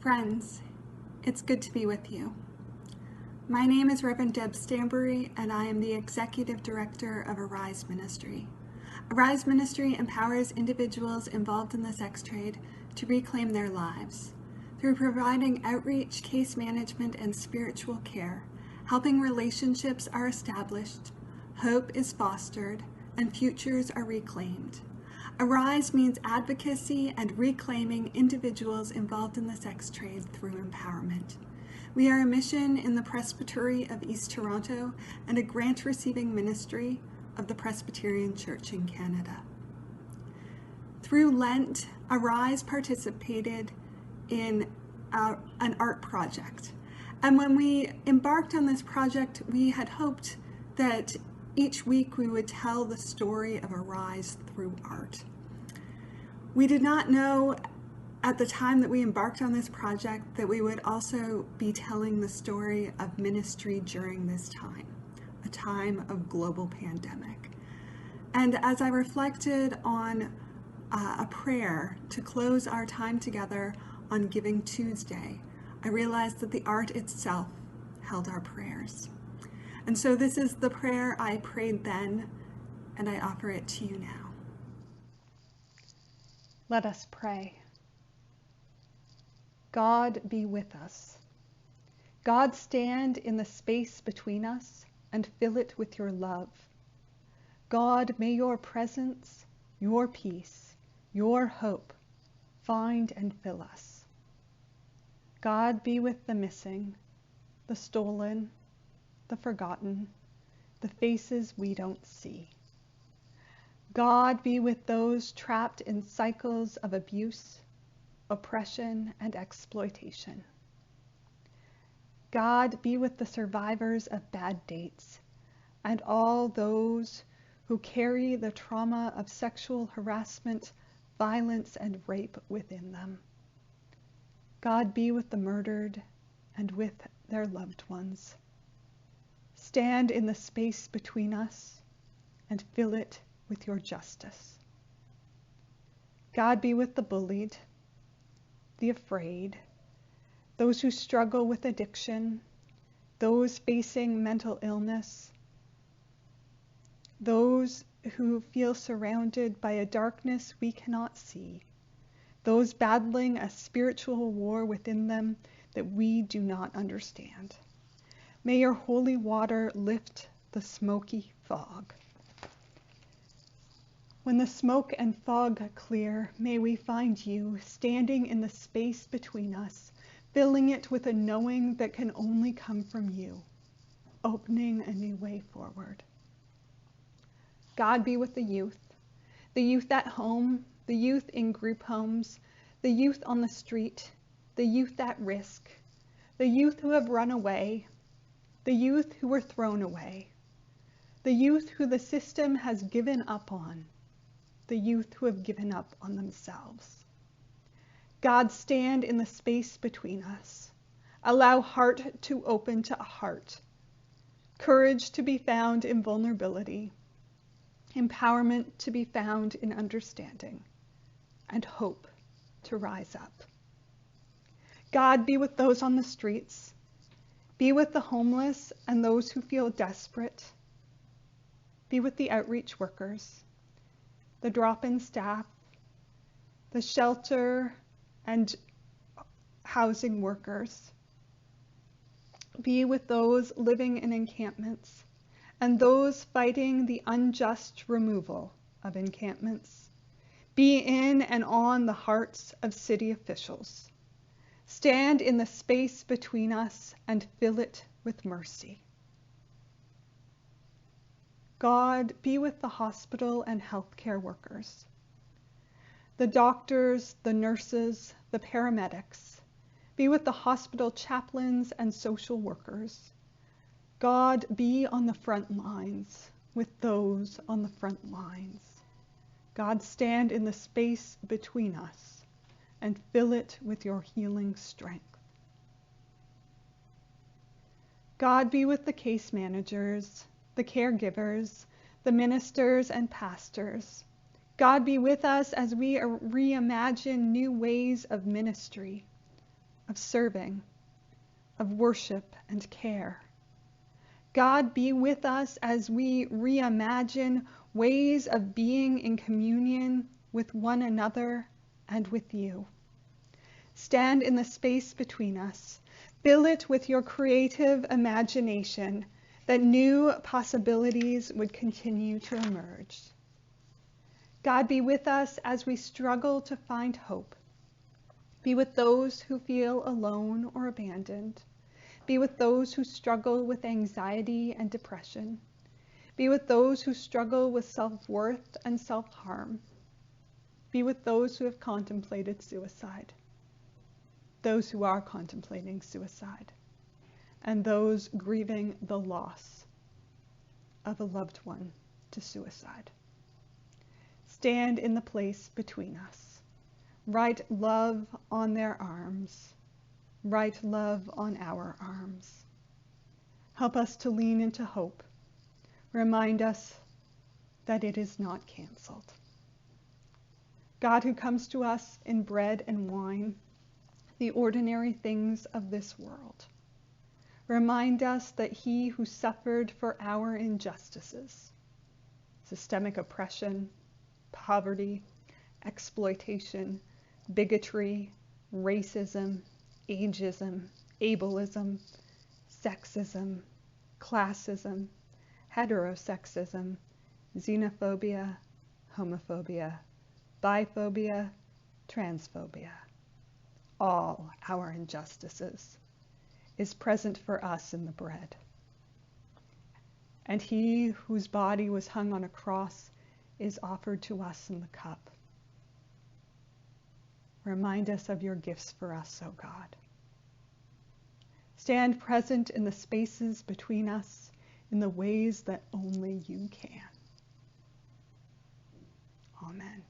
Friends, it's good to be with you. My name is Reverend Deb Stanbury, and I am the Executive Director of Arise Ministry. Arise Ministry empowers individuals involved in the sex trade to reclaim their lives through providing outreach, case management, and spiritual care. Helping relationships are established, hope is fostered, and futures are reclaimed. Arise means advocacy and reclaiming individuals involved in the sex trade through empowerment. We are a mission in the Presbytery of East Toronto and a grant-receiving ministry of the Presbyterian Church in Canada. Through Lent, Arise participated in an art project. And when we embarked on this project, we had hoped that each week we would tell the story of Arise through art. We did not know at the time that we embarked on this project that we would also be telling the story of ministry during this time, a time of global pandemic. And as I reflected on a prayer to close our time together on Giving Tuesday, I realized that the art itself held our prayers. And so this is the prayer I prayed then, and I offer it to you now. Let us pray. God be with us. God, stand in the space between us and fill it with your love. God, may your presence, your peace, your hope find and fill us. God, be with the missing, the stolen, the forgotten, the faces we don't see. God, be with those trapped in cycles of abuse, oppression, and exploitation. God, be with the survivors of bad dates and all those who carry the trauma of sexual harassment, violence, and rape within them. God, be with the murdered and with their loved ones. Stand in the space between us and fill it with your justice. God, be with the bullied, the afraid, those who struggle with addiction, those facing mental illness, those who feel surrounded by a darkness we cannot see, those battling a spiritual war within them that we do not understand. May your holy water lift the smoky fog. When the smoke and fog clear, may we find you standing in the space between us, filling it with a knowing that can only come from you, opening a new way forward. God, be with the youth at home, the youth in group homes, the youth on the street, the youth at risk, the youth who have run away, the youth who were thrown away, the youth who the system has given up on, the youth who have given up on themselves. God, stand in the space between us. Allow heart to open to heart, courage to be found in vulnerability, empowerment to be found in understanding, and hope to rise up. God, be with those on the streets. Be with the homeless and those who feel desperate. Be with the outreach workers, the drop-in staff, the shelter and housing workers. Be with those living in encampments and those fighting the unjust removal of encampments. Be in and on the hearts of city officials. Stand in the space between us and fill it with mercy. God, be with the hospital and healthcare workers, the doctors, the nurses, the paramedics. Be with the hospital chaplains and social workers. God, be on the front lines with those on the front lines. God, stand in the space between us and fill it with your healing strength. God, be with the case managers, the caregivers, the ministers and pastors. God, be with us as we reimagine new ways of ministry, of serving, of worship and care. God, be with us as we reimagine ways of being in communion with one another and with you. Stand in the space between us. Fill it with your creative imagination, that new possibilities would continue to emerge. God, be with us as we struggle to find hope. Be with those who feel alone or abandoned. Be with those who struggle with anxiety and depression. Be with those who struggle with self-worth and self-harm. Be with those who have contemplated suicide, those who are contemplating suicide, and those grieving the loss of a loved one to suicide. Stand in the place between us. Write love on their arms. Write love on our arms. Help us to lean into hope. Remind us that it is not canceled. God, who comes to us in bread and wine, the ordinary things of this world, remind us that he who suffered for our injustices, systemic oppression, poverty, exploitation, bigotry, racism, ageism, ableism, sexism, classism, heterosexism, xenophobia, homophobia, biphobia, transphobia, all our injustices, is present for us in the bread. And he whose body was hung on a cross is offered to us in the cup. Remind us of your gifts for us, O God. Stand present in the spaces between us in the ways that only you can. Amen.